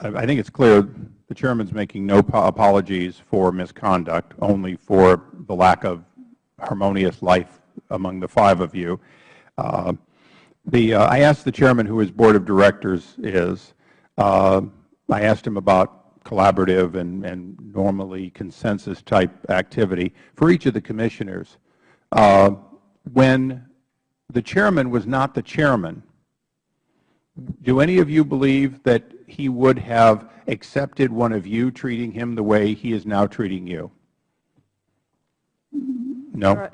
I think it's clear the Chairman's making no apologies for misconduct, only for the lack of harmonious life among the 5 of you. I asked the Chairman who his Board of Directors is. I asked him about collaborative and normally consensus-type activity for each of the Commissioners. When the Chairman was not the Chairman, do any of you believe that he would have accepted one of you treating him the way he is now treating you? No?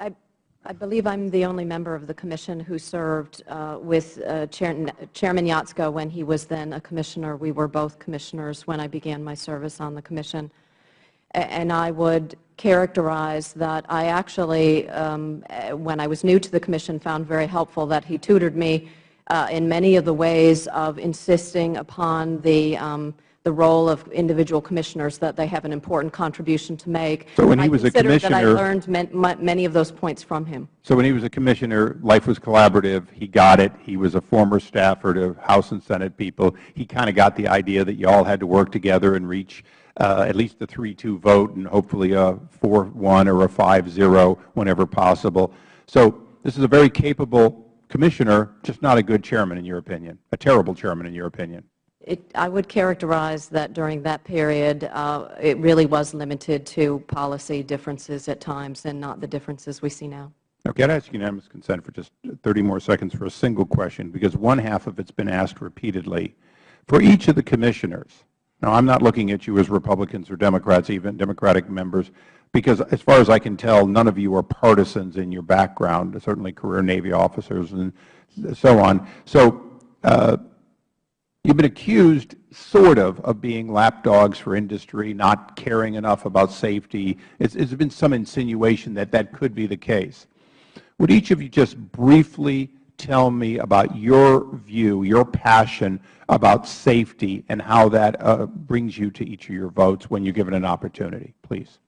I believe I'm the only member of the Commission who served with Chairman Jaczko when he was then a Commissioner. We were both Commissioners when I began my service on the Commission. And I would characterize that I actually, when I was new to the Commission, found very helpful that he tutored me in many of the ways of insisting upon the role of individual Commissioners, that they have an important contribution to make. So when he was a Commissioner, that I learned many of those points from him. So when he was a Commissioner, life was collaborative. He got it. He was a former staffer to House and Senate people. He kind of got the idea that you all had to work together and reach at least a 3-2 vote and hopefully a 4-1 or a 5-0 whenever possible. So this is a very capable Commissioner, just not a good Chairman in your opinion, a terrible Chairman in your opinion. I would characterize that during that period, it really was limited to policy differences at times and not the differences we see now. Okay, I'd ask unanimous consent for just 30 more seconds for a single question, because one half of it's been asked repeatedly. For each of the Commissioners, now I'm not looking at you as Republicans or Democrats, even Democratic members, because as far as I can tell, none of you are partisans in your background, certainly career Navy officers and so on. So you've been accused, sort of being lapdogs for industry, not caring enough about safety. There's been some insinuation that that could be the case. Would each of you just briefly tell me about your view, your passion about safety and how that brings you to each of your votes when you're given an opportunity, please?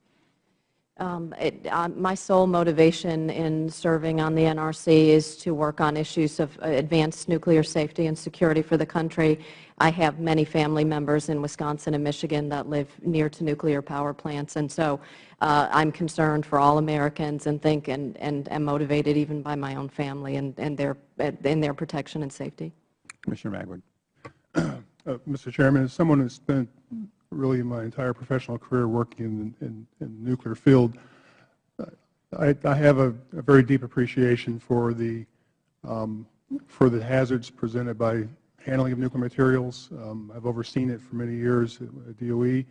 My sole motivation in serving on the NRC is to work on issues of advanced nuclear safety and security for the country. I have many family members in Wisconsin and Michigan that live near to nuclear power plants, and so I'm concerned for all Americans and think and am motivated even by my own family and their protection and safety. Commissioner Magwood. Mr. Chairman, as someone who spent really my entire professional career working in the nuclear field, I have a very deep appreciation for the hazards presented by handling of nuclear materials. I've overseen it for many years at DOE,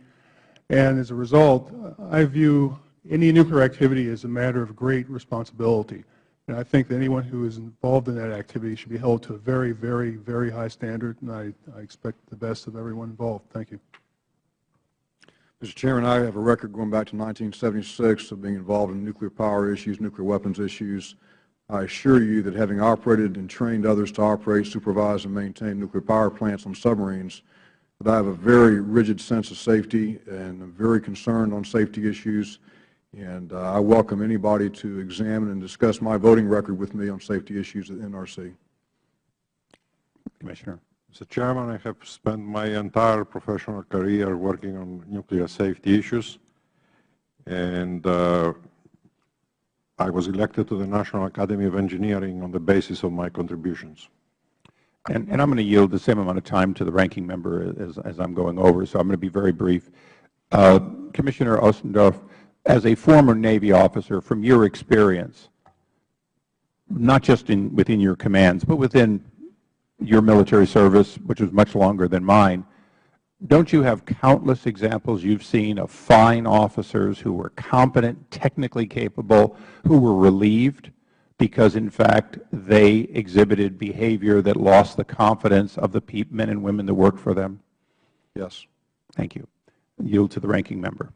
and as a result, I view any nuclear activity as a matter of great responsibility. And I think that anyone who is involved in that activity should be held to a very, very, very high standard, and I expect the best of everyone involved. Thank you. Mr. Chairman, I have a record going back to 1976 of being involved in nuclear power issues, nuclear weapons issues. I assure you that having operated and trained others to operate, supervise, and maintain nuclear power plants on submarines, that I have a very rigid sense of safety and I'm very concerned on safety issues. And I welcome anybody to examine and discuss my voting record with me on safety issues at NRC. Commissioner. Mr. Chairman, I have spent my entire professional career working on nuclear safety issues, and I was elected to the National Academy of Engineering on the basis of my contributions. And I'm going to yield the same amount of time to the ranking member as I'm going over, so I'm going to be very brief. Commissioner Ostendorf, as a former Navy officer, from your experience, not just within your commands, but within your military service, which was much longer than mine, don't you have countless examples you've seen of fine officers who were competent, technically capable, who were relieved because, in fact, they exhibited behavior that lost the confidence of the men and women that worked for them? Yes. Thank you. Yield to the ranking member.